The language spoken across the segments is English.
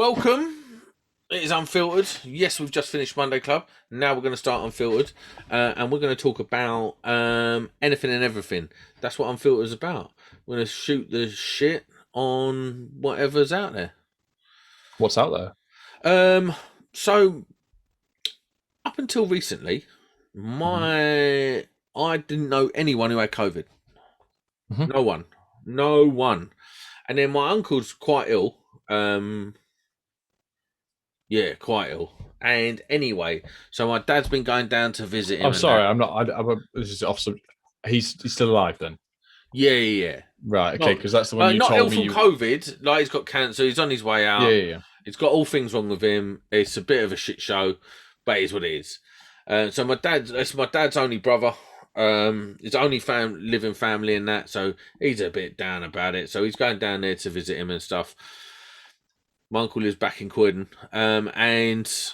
Welcome. It is Unfiltered. Yes, we've just finished Monday Club. Now we're going to start Unfiltered, and we're going to talk about anything and everything. That's what Unfiltered is about. We're going to shoot the shit on whatever's out there. What's out there? So up until recently, I didn't know anyone who had COVID. Mhm. No one. And then my uncle's quite ill. Yeah, quite ill. And anyway, so my dad's been going down to visit him I'm and sorry, that. I'm not. This is off. He's still alive then, Yeah. right? Okay, Not because that's the one you not ill told me. from COVID. Like he's got cancer. He's on his way Yeah, out. yeah, yeah. He's got all things wrong with him. It's a bit of a shit show, but it is what it is. So that's my dad's only brother. His only living family and that. So he's a bit down about it. So he's going down there to visit him and stuff. My uncle lives back in Croydon, and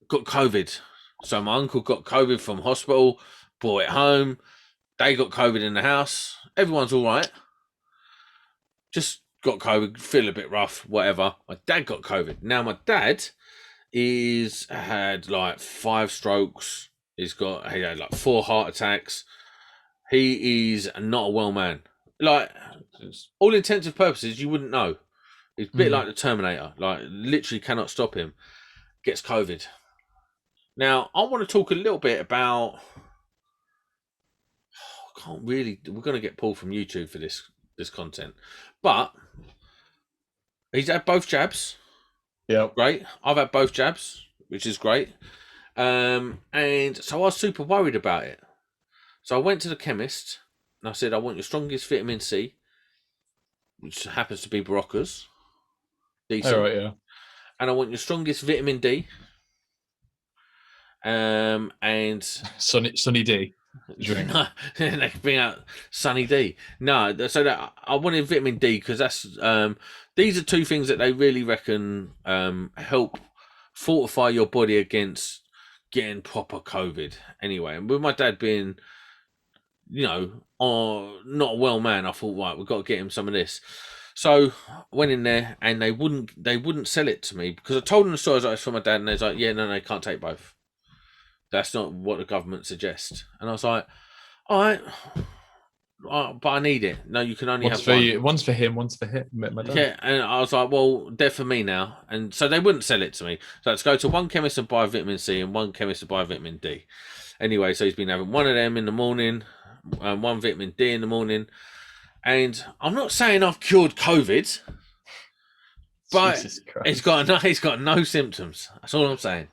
got COVID. So my uncle got COVID from hospital, brought it home. They got COVID in the house. Everyone's all right. Just got COVID, feel a bit rough, whatever. My dad got COVID. Now my dad had like 5 strokes. He had like 4 heart attacks. He is not a well man. Like all intensive purposes, you wouldn't know. He's a bit like the Terminator. Like literally cannot stop him. Gets COVID. Now I want to talk a little bit about. Can't really. We're going to get pulled from YouTube for this content, but he's had both jabs. Yeah. Great. I've had both jabs, which is great. And so I was super worried about it. So I went to the chemist and I said, I want your strongest vitamin C, which happens to be Barocca's, All decent, right. Yeah. and I want your strongest vitamin D. And Sunny D. Drink. no, they can bring out Sunny D. No, so that I wanted vitamin D because that's these are two things that they really reckon help fortify your body against getting proper COVID. Anyway, and with my dad being, not a well man, I thought, right, we've got to get him some of this. So I went in there and they wouldn't sell it to me because I told them the story was for my dad, and they was like, yeah, no, they can't take both. That's not what the government suggests. And I was like, all right, but I need it. No, you can only One's have for one. you. One's for him. One's for him. My dad. Yeah, and I was like, well, they're for me now. And so they wouldn't sell it to me. So I had to go to one chemist and buy vitamin C and one chemist to buy vitamin D. Anyway, so he's been having one of them in the morning, one vitamin D in the morning. And I'm not saying I've cured COVID, but Jesus Christ. he's got no symptoms. That's all I'm saying.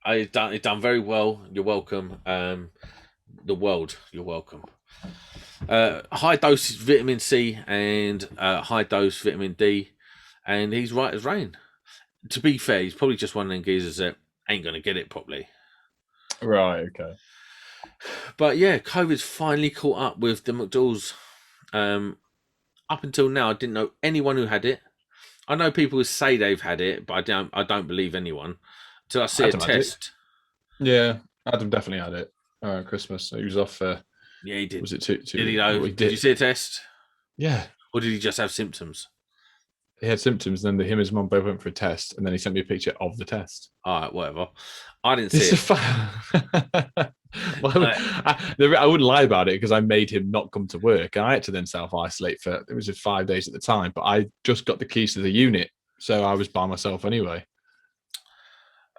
He's done very well. You're welcome. The world, you're welcome. High dose vitamin C and high dose vitamin D, and he's right as rain. To be fair, he's probably just one of them geezers that ain't gonna get it properly. Right. Okay. But yeah, COVID's finally caught up with the McDougalls. Up until now, I didn't know anyone who had it. I know people who say they've had it, but I don't believe anyone until I see a Adam had it. test. Yeah. Adam definitely had it around Christmas. He was off. Yeah, he did. Was it two? Did he though? He Did you see a test, Yeah. or did he just have symptoms? He had symptoms. Him and his mum both went for a test, and then he sent me a picture of the test. All right, whatever. I didn't This see is it. well, I wouldn't lie about it because I made him not come to work, and I had to then self-isolate for it was just 5 days at the time. But I just got the keys to the unit, so I was by myself anyway.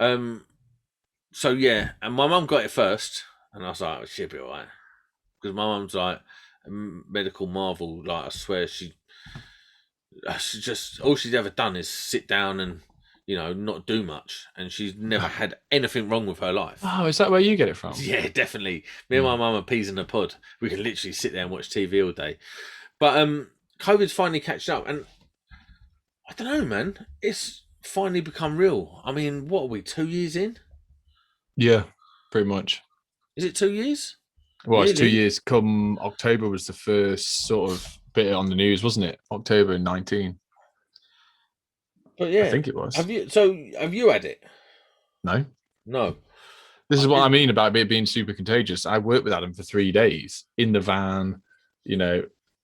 So yeah, and my mum got it first, and I was like, she'll be alright, because my mum's like a medical marvel. Like I swear, she just all she's ever done is sit down and not do much, and she's never had anything wrong with her life. Oh, is that where you get it from? Yeah, definitely. Me and my mum are peas in a pod. We can literally sit there and watch TV all day. But COVID's finally catching up, and I don't know, man. It's finally become real. I mean, what are we, 2 years in? Yeah, pretty much. Is it 2 years? Well, it's 2 years. Come October was the first sort of bit on the news, wasn't it? October 19. But yeah, I think it was. Have you had it? No. No. This is what I mean about it being super contagious. I worked with Adam for 3 days in the van,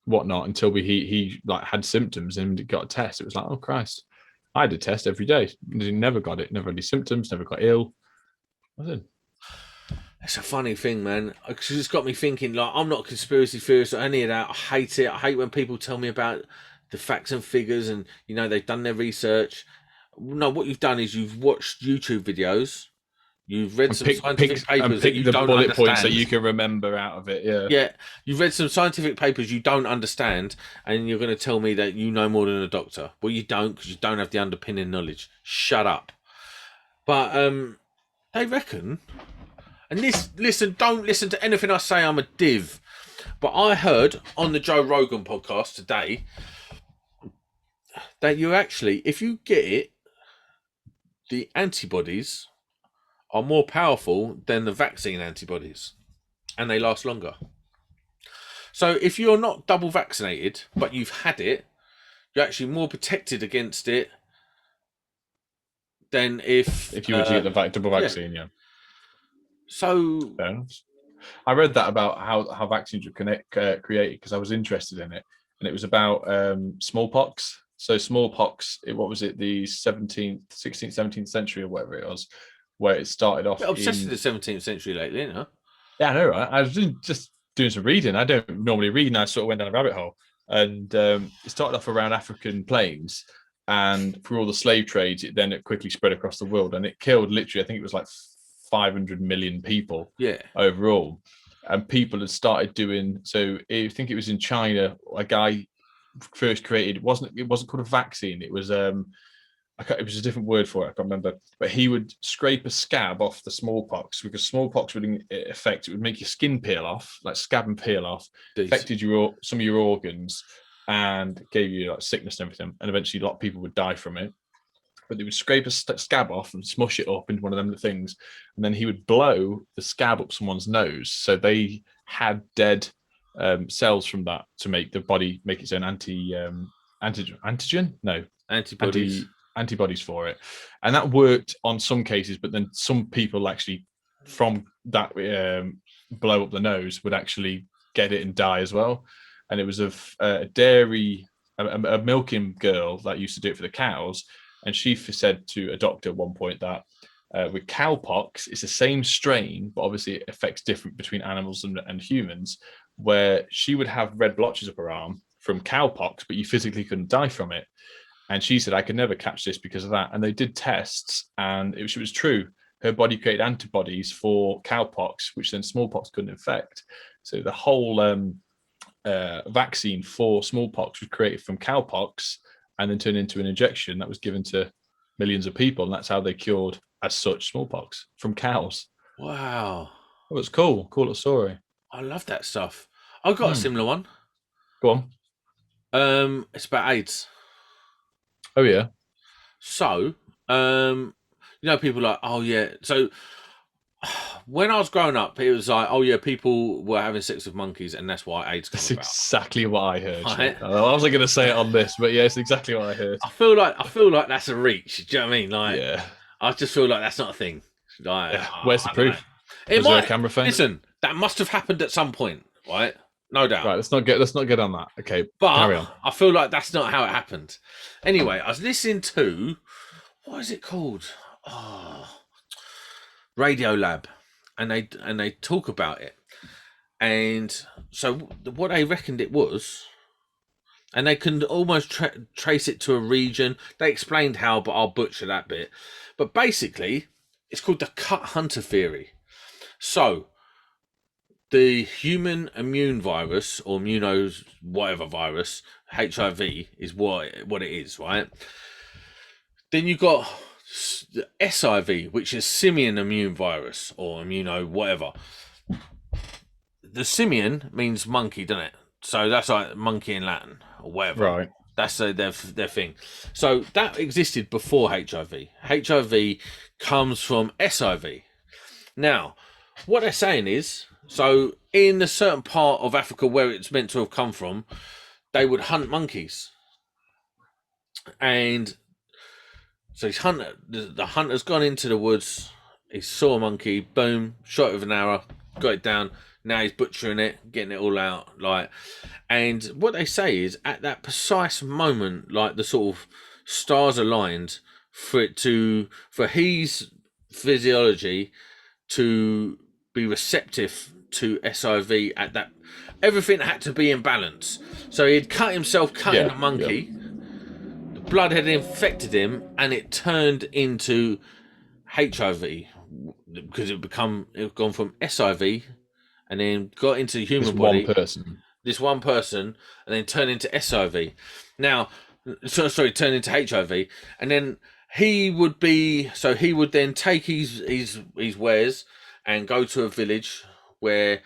whatnot, until he like had symptoms and got a test. It was like, oh Christ. I had a test every day. Never got it. Never had any symptoms. Never got ill. Nothing. It's a funny thing, man. Because it's got me thinking. Like, I'm not a conspiracy theorist or any of that. I hate it. I hate when people tell me about the facts and figures, and they've done their research. No, what you've done is you've watched YouTube videos. You've read And some scientific papers that you the don't bullet understand. points that you can remember out of it. Yeah. Yeah, you've read some scientific papers you don't understand, and you're going to tell me that you know more than a doctor. Well, you don't, because you don't have the underpinning knowledge. Shut up. But they reckon, and don't listen to anything I say. I'm a div. But I heard on the Joe Rogan podcast today that you actually, if you get it, the antibodies are more powerful than the vaccine antibodies, and they last longer. So if you're not double vaccinated, but you've had it, you're actually more protected against it than if you were to get the double vaccine. Yeah. So I read that about how vaccines were created because I was interested in it, and it was about smallpox. So smallpox, what was it, the 16th, 17th century or whatever it was, where it started off. Obsessed with the 17th century lately, you know? Yeah, I know, right? I was just doing some reading. I don't normally read, and I sort of went down a rabbit hole. And it started off around African plains, and through all the slave trades, it quickly spread across the world, and it killed literally, I think it was like 500 million people overall. And people had started doing, so I think it was in China, a guy first created, it wasn't called a vaccine, it was it was a different word for it, I can't remember, but he would scrape a scab off the smallpox, because smallpox would it would make your skin peel off, like scab and peel off. Affected some of your organs and gave you like sickness and everything, and eventually a lot of people would die from it. But they would scrape a scab off and smush it up into one of them things, and then he would blow the scab up someone's nose, so they had dead cells from that to make the body make its own antibodies for it. And that worked on some cases, but then some people actually from that blow up the nose would actually get it and die as well. And it was a milking girl that used to do it for the cows, and she said to a doctor at one point that with cowpox, it's the same strain, but obviously it affects different between animals and humans, where she would have red blotches up her arm from cowpox, but you physically couldn't die from it. And she said, I could never catch this because of that. And they did tests, and it was true. Her body created antibodies for cowpox, which then smallpox couldn't infect. So the whole vaccine for smallpox was created from cowpox and then turned into an injection that was given to millions of people. And that's how they cured, as such, smallpox from cows. Wow. It was cool. Cool little story. I love that stuff. I've got a similar one. Go on. It's about AIDS. Oh, yeah. So, people are like, oh, yeah. So, when I was growing up, it was like, oh, yeah, people were having sex with monkeys, and that's why AIDS came about. That's exactly what I heard. Right? I wasn't going to say it on this, but yeah, it's exactly what I heard. I feel like that's a reach. Do you know what I mean? Like, yeah. I just feel like that's not a thing. Like, yeah. Where's the proof? Is there a camera thing? Listen, that must have happened at some point, right? No doubt. Right, let's not get on that. Okay, but carry on. I feel like that's not how it happened. Anyway, I was listening to, what is it called? Radio Lab, and they talk about it. And so what they reckoned it was, and they can almost trace it to a region. They explained how, but I'll butcher that bit. But basically, it's called the cut hunter theory. So, the human immune virus, or whatever virus, HIV, is what it is, right? Then you got the SIV, which is simian immune virus, or whatever. The simian means monkey, doesn't it? So that's like monkey in Latin, or whatever. Right. That's their thing. So that existed before HIV. HIV comes from SIV. Now, what they're saying is, so in a certain part of Africa where it's meant to have come from, they would hunt monkeys. And so the hunter's gone into the woods, he saw a monkey, boom, shot it with an arrow, got it down. Now he's butchering it, getting it all out. And what they say is, at that precise moment, like the sort of stars aligned for his physiology to be receptive to SIV at that. Everything had to be in balance. So he'd cut himself cutting Yeah. a monkey. The blood had infected him, and it turned into HIV because it gone from SIV and then got into the human This one body. person. This one person, and then turned into SIV. Now, turn into HIV, and then he would then take his wares and go to a village where,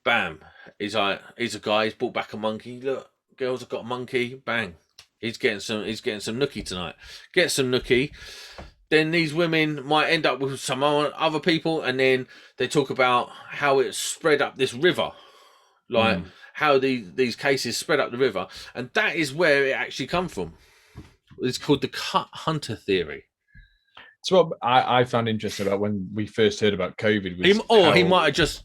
bam, he's a guy. He's brought back a monkey. Look, girls have got a monkey. Bang, he's getting some nookie tonight. Get some nookie. Then these women might end up with some other people, and then they talk about how it's spread up this river, like how these cases spread up the river, and that is where it actually come from. It's called the cut hunter theory. So what I found interesting about when we first heard about COVID was he might have just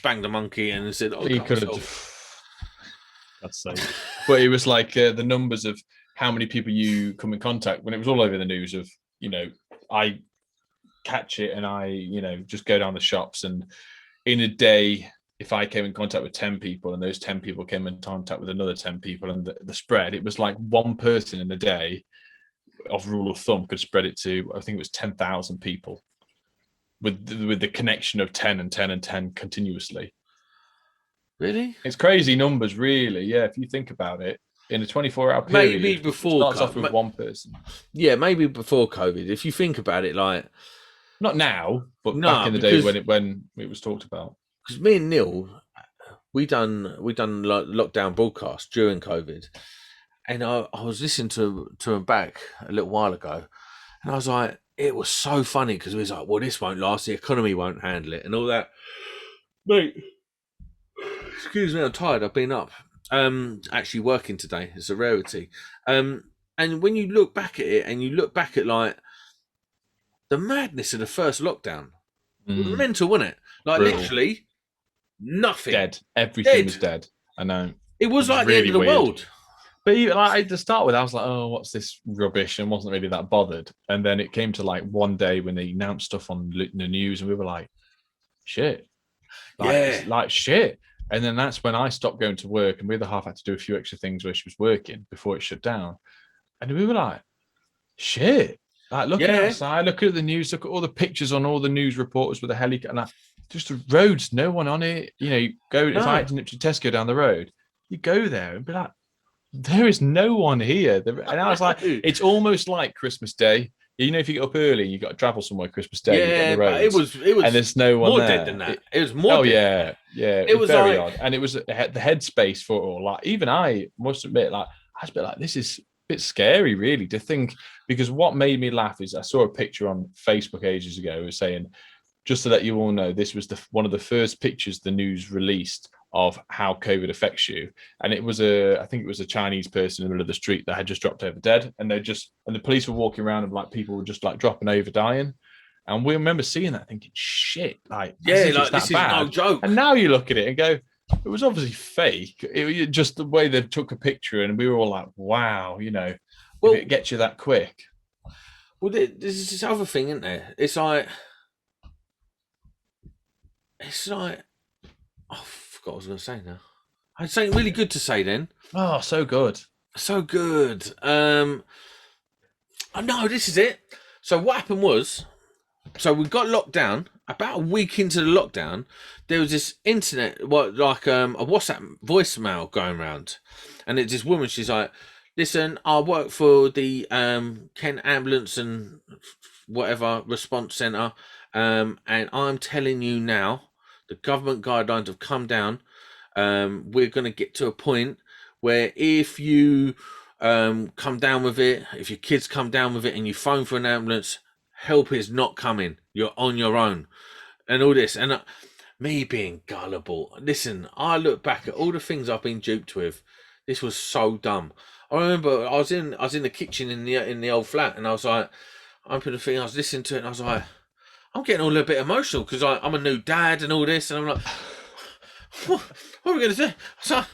banged a monkey and said, "Oh, he could have." That's so. But it was like the numbers of how many people you come in contact when it was all over the news of, I catch it and I, just go down the shops, and in a day, if I came in contact with 10 people and those 10 people came in contact with another 10 people, and the spread, it was like one person in a day of rule of thumb could spread it to, I think it was 10,000 people with the connection of 10 and 10 and 10 continuously. Really? It's crazy numbers, really. Yeah, if you think about it, in a 24-hour period, maybe before it starts off with one person. Yeah, maybe before COVID. If you think about it, like not now, but back in the day when it was talked about. Because me and Neil, we done like lockdown broadcast during COVID, and I was listening to him back a little while ago, and I was like, it was so funny because we was like, well, this won't last, the economy won't handle it, and all that. Mate, excuse me, I'm tired. I've been up. Actually working today. It's a rarity. And when you look back at it, and you look back at like the madness of the first lockdown, mental, wasn't it? Like brutal. Literally nothing. Dead. Everything was dead. I know. It was like really the end of the world. But even, like, to start with, I was like, oh, what's this rubbish? And wasn't really that bothered. And then it came to like one day when they announced stuff on the news, and we were like, shit. Like shit. And then that's when I stopped going to work, and the other half had to do a few extra things where she was working before it shut down. And we were like, shit. Like, looking outside, look at the news, look at all the pictures on all the news reporters with a helicopter, and just the roads, no one on it. You go, if I had to nip to Tesco down the road, you go there and be like, there is no one here. And I was like, it's almost like Christmas Day. If you get up early, you got to travel somewhere Christmas Day. Yeah, but it was, and there's no one more there. Dead than that. It was more. Oh dead. yeah. It was very odd, and it was the headspace for it all. Like, even I must admit, like, I was a bit like, this is a bit scary, really, to think. Because what made me laugh is I saw a picture on Facebook ages ago. It was saying, just to let you all know, this was one of the first pictures the news released of how COVID affects you. And it was I think it was a Chinese person in the middle of the street that had just dropped over dead. And the police were walking around, and like people were just like dropping over dying. And we remember seeing that thinking, shit, like, like, this is no joke. And now you look at it and go, it was obviously fake. It was just the way they took a picture, and we were all like, wow, well, if it gets you that quick. Well, there's this other thing, isn't there? It's like, oh, I forgot what I was going to say now. I had something really good to say then. Oh, so good. So good. Oh, no, this is it. So what happened was, we got locked down. About a week into the lockdown, there was this internet, a WhatsApp voicemail going around. And it's this woman, she's like, listen, I work for the Kent Ambulance and whatever response centre, and I'm telling you now, the government guidelines have come down. We're going to get to a point where if you come down with it, if your kids come down with it and you phone for an ambulance, help is not coming. You're on your own. And all this. And me being gullible. Listen, I look back at all the things I've been duped with. This was so dumb. I remember I was in the kitchen in the old flat, and I was like, I opened the thing, I was listening to it, and I was like, I'm getting all a bit emotional because I'm a new dad and all this, and I'm like, what are we going to do? So,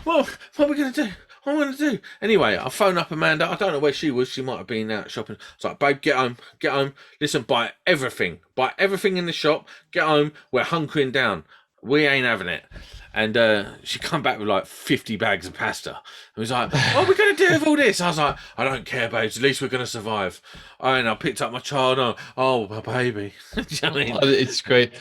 what are we going to do? What am I going to do? Anyway, I phone up Amanda. I don't know where she was. She might have been out shopping. It's like, babe, get home. Get home. Listen, buy everything. Buy everything in the shop. Get home. We're hunkering down. We ain't having it. And she come back with like 50 bags of pasta. And was like, what are we going to do with all this? I was like, I don't care, babes. At least we're going to survive. And I picked up my child. Oh, my baby. Do you know what I mean? It's great.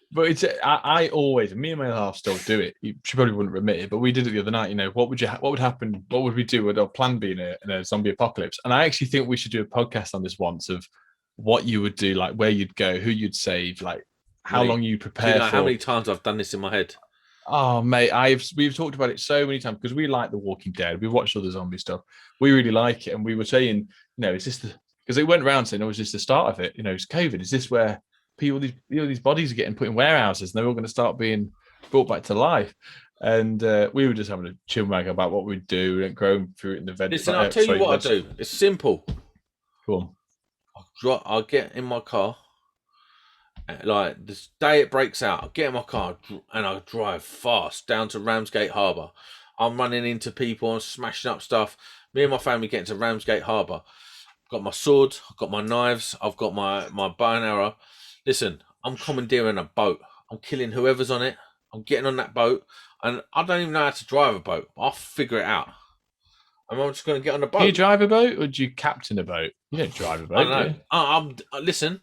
But it's I always, me and my half still do it. She probably wouldn't admit it, but we did it the other night. You know, what would happen? What would we do? Would our plan be in a zombie apocalypse? And I actually think we should do a podcast on this once of what you would do, like where you'd go, who you'd save, like how long you prepare Do you know for. how many times I've done this in my head? Oh, mate, we've talked about it so many times because we like The Walking Dead. We've watched other zombie stuff. We really like it, and we were saying, you know, is this because it went around saying, "Oh, is this the start of it? You know, it's COVID. Is this where people, these bodies are getting put in warehouses, and they're all going to start being brought back to life?" And we were just having a chill mag about what we'd do and growing through it in the veg. Listen, I'll tell you what I do. It's simple. Cool. I'll get in my car. Like the day it breaks out, I get in my car and I drive fast down to Ramsgate Harbour. I'm running into people and smashing up stuff. Me and my family get into Ramsgate Harbour. I've got my sword, I've got my knives, I've got my bow and arrow. Listen, I'm commandeering a boat. I'm killing whoever's on it. I'm getting on that boat, and I don't even know how to drive a boat. I'll figure it out. And I'm just going to get on the boat. Do you drive a boat or do you captain a boat? You don't drive a boat. I know. Listen.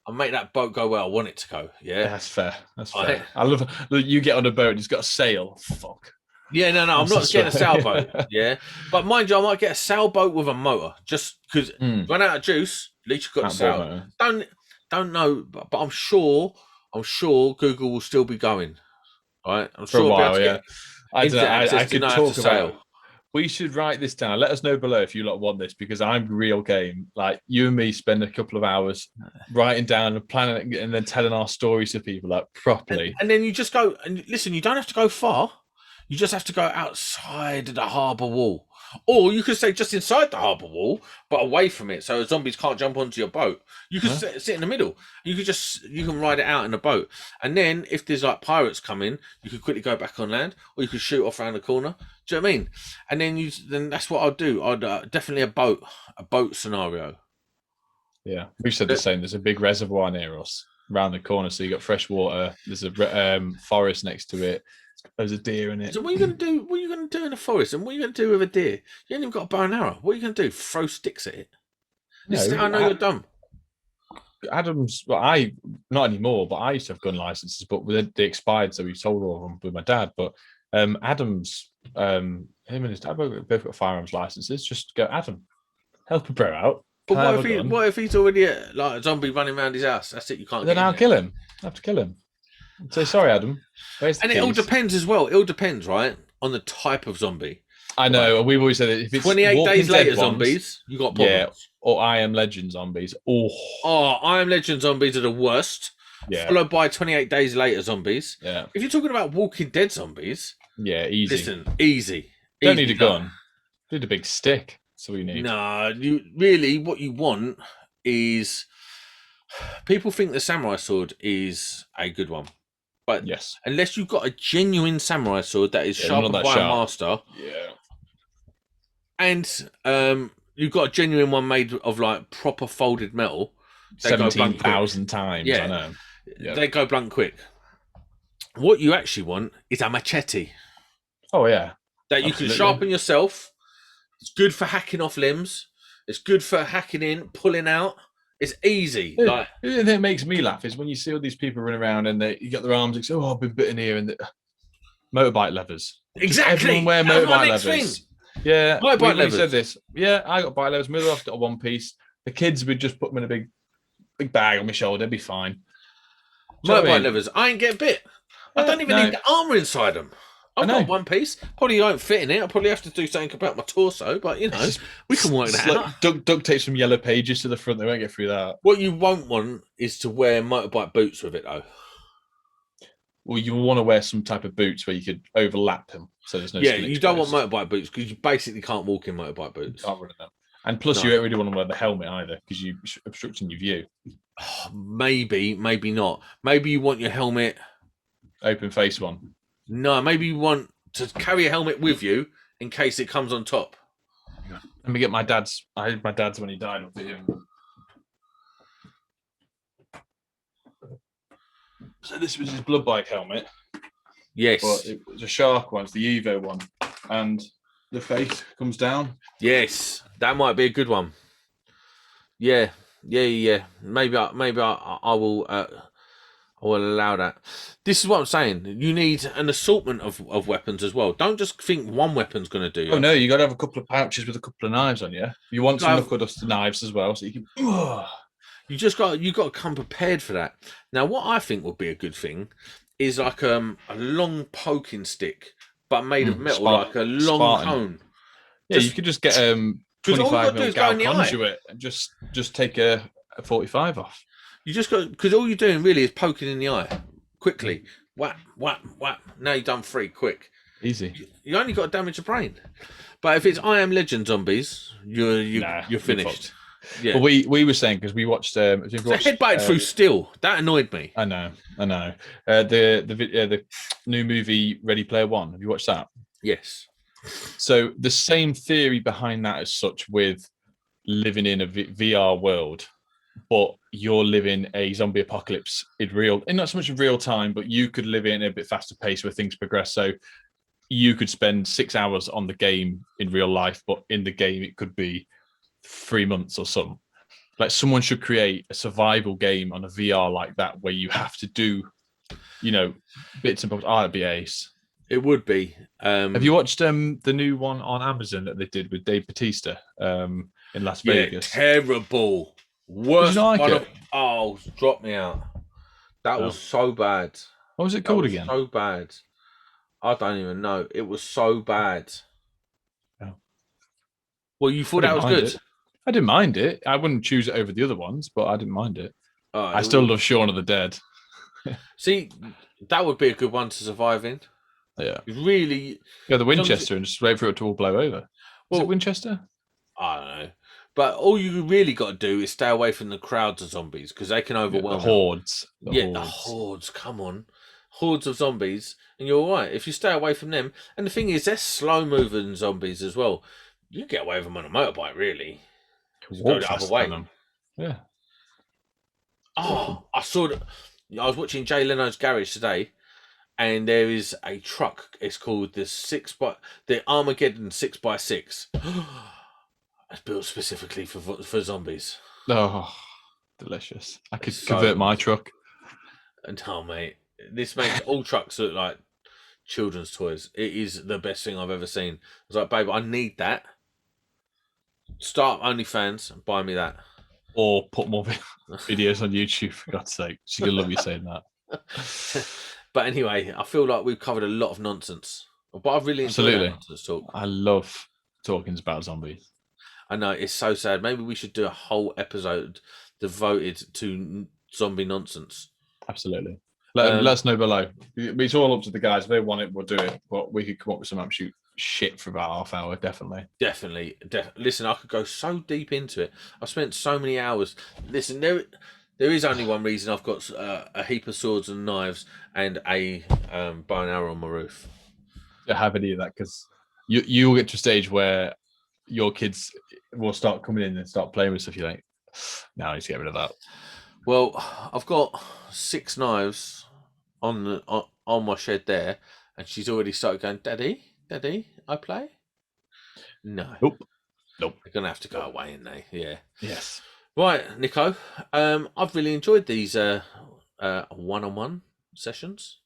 I'll make that boat go where I want it to go. Yeah, that's fair. That's fair. I love you get on a boat and it's got a sail. Fuck. Yeah, no, I'm not getting a sailboat. Yeah, but mind you, I might get a sailboat with a motor just because run out of juice. At least you've got a sail. Don't know, but I'm sure Google will still be going. Right, I'm for sure a while. I could talk about. We should write this down. Let us know below if you lot want this, because I'm real game. Like you and me spend a couple of hours writing down and planning it and then telling our stories to people like properly. And then you just go and listen, you don't have to go far. You just have to go outside the harbour wall. Or you could stay just inside the harbour wall, but away from it, so zombies can't jump onto your boat. You could sit in the middle. You can ride it out in a boat. And then if there's like pirates come in, you could quickly go back on land, or you could shoot off around the corner. Do you know what I mean? And then that's what I'll do. I'd definitely a boat scenario. Yeah, we've said the same. There's a big reservoir near us around the corner, so you got fresh water. There's a forest next to it. There's a deer in it. So what are you going to do? What are you going to do in the forest? And what are you going to do with a deer? You ain't even got a bow and arrow. What are you going to do? Throw sticks at it? I know you're dumb. Adam's, well, I not anymore, but I used to have gun licenses, but they expired, so we sold all of them with my dad. But Adam's, him and his dad both got firearms licenses. Just go, Adam, help a bro out. But what if he's already like a zombie running around his house? That's it. You can't. Then I'll kill him. I have to kill him. Say sorry, Adam. And it all depends as well. It all depends, right, on the type of zombie. I know. Right. We've always said that if it's 28 days later zombies, you got problems. Yeah, or I Am Legend zombies. Oh, I Am Legend zombies are the worst. Yeah. Followed by 28 days later zombies. Yeah. If you're talking about Walking Dead zombies, yeah, easy. Listen, easy. Don't need a gun. Need a big stick. That's what you need. No, what you want is people think the samurai sword is a good one. But yes, unless you've got a genuine samurai sword that is sharpened by a master, and you've got a genuine one made of like proper folded metal, 17,000 times. Yeah, I know. Yep. They go blunt quick. What you actually want is a machete. Oh yeah, that you can sharpen yourself. It's good for hacking off limbs. It's good for hacking in, pulling out. It's easy. The thing that makes me laugh is when you see all these people running around and you got their arms like, oh, I've been bitten here, and motorbike levers. Exactly. Everyone wear motorbike levers. Thing. Yeah, motorbike levers. Said this. Yeah, I got bike levers. Middle-off's got a one piece. The kids would just put them in a big bag on my shoulder. It'd be fine. Motorbike levers. I ain't get bit. I don't even need the armor inside them. I've got one piece. Probably won't fit in it. I'll probably have to do something about my torso, but you know, we can work that out. Duct tape some yellow pages to the front. They won't get through that. What you won't want is to wear motorbike boots with it, though. Well, you want to wear some type of boots where you could overlap them, so there's no. Yeah, you don't want motorbike boots because you basically can't walk in motorbike boots. You can't run them. And plus, you don't really want to wear the helmet either because you're obstructing your view. Maybe not. Maybe you want your helmet open face one. No, maybe you want to carry a helmet with you in case it comes on top. Let me get my dad's. I had my dad's when he died up here. So this was his blood bike helmet, Yes. but it was a shark one. It's the Evo one, and the face comes down. Yes, that might be a good one. Yeah. Maybe I will. I will allow that. This is what I'm saying. You need an assortment of weapons as well. Don't just think one weapon's going to do. Oh no, you got to have a couple of pouches with a couple of knives on you. You want some knuckle duster knives as well, so you can. You got to come prepared for that. Now, what I think would be a good thing is like a long poking stick, but made of metal, like a long Spartan. cone. Yeah, you could just get 25 mil gal conduit and just take a 45 off. You just got, because all you're doing really is poking in the eye quickly. Whap, whap, whap. Now you've done 3 quick. Easy. You only got to damage the brain. But if it's I Am Legend zombies, you're finished. Yeah. Well, we were saying because we watched. Headbutt through steel. That annoyed me. I know. The new movie Ready Player One. Have you watched that? Yes. So the same theory behind that as such with living in a VR world, but you're living a zombie apocalypse in not so much in real time, but you could live in a bit faster pace where things progress. So you could spend 6 hours on the game in real life, but in the game it could be 3 months or something. Like someone should create a survival game on a VR like that where you have to do, bits and bobs. It'd be ace. It would be. Have you watched the new one on Amazon that they did with Dave Bautista in Las Vegas? Terrible. Worst one. Drop me out. That was so bad. What was it called again? So bad. I don't even know. It was so bad. Oh. Well, you thought that was good? I didn't mind it. I wouldn't choose it over the other ones, but I didn't mind it. I still love Shaun of the Dead. See, that would be a good one to survive in. Yeah. Really. Yeah, the Winchester and just wait for it to all blow over. Is it Winchester? I don't know. But all you really got to do is stay away from the crowds of zombies because they can overwhelm the hordes. The hordes. Come on. Hordes of zombies. And you're all right. If you stay away from them. And the thing is, they're slow-moving zombies as well. You get away with them on a motorbike, really. Go the other way. Yeah. Oh, I was watching Jay Leno's Garage today, and there is a truck. It's called the Armageddon 6x6. It's built specifically for zombies. Oh, delicious! I could convert my truck. No, mate, this makes all trucks look like children's toys. It is the best thing I've ever seen. I was like, babe, I need that. Start OnlyFans and buy me that. Or put more videos on YouTube, for God's sake. She's going to love you saying that. But anyway, I feel like we've covered a lot of nonsense. But I've really enjoyed that nonsense talk. I love talking about zombies. I know, it's so sad. Maybe we should do a whole episode devoted to zombie nonsense. Absolutely. Let us know below. It's all up to the guys. If they want it, we'll do it. But we could come up with some absolute shit for about half hour, definitely. Definitely. Listen, I could go so deep into it. I've spent so many hours. Listen, there is only one reason I've got a heap of swords and knives and a bow and arrow on my roof. Don't have any of that because you'll get to a stage where your kids will start coming in and start playing with stuff. You're like, no, I need to get rid of that. Well, I've got 6 knives on my shed there, and she's already started going, Daddy, I play? No. Nope. They're going to have to go away, aren't they? Yeah. Yes. Right, Nico. I've really enjoyed these one-on-one sessions.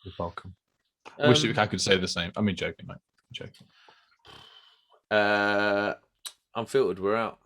You're welcome. I wish I could say the same. I mean, joking, mate. I'm joking. Unfiltered, we're out.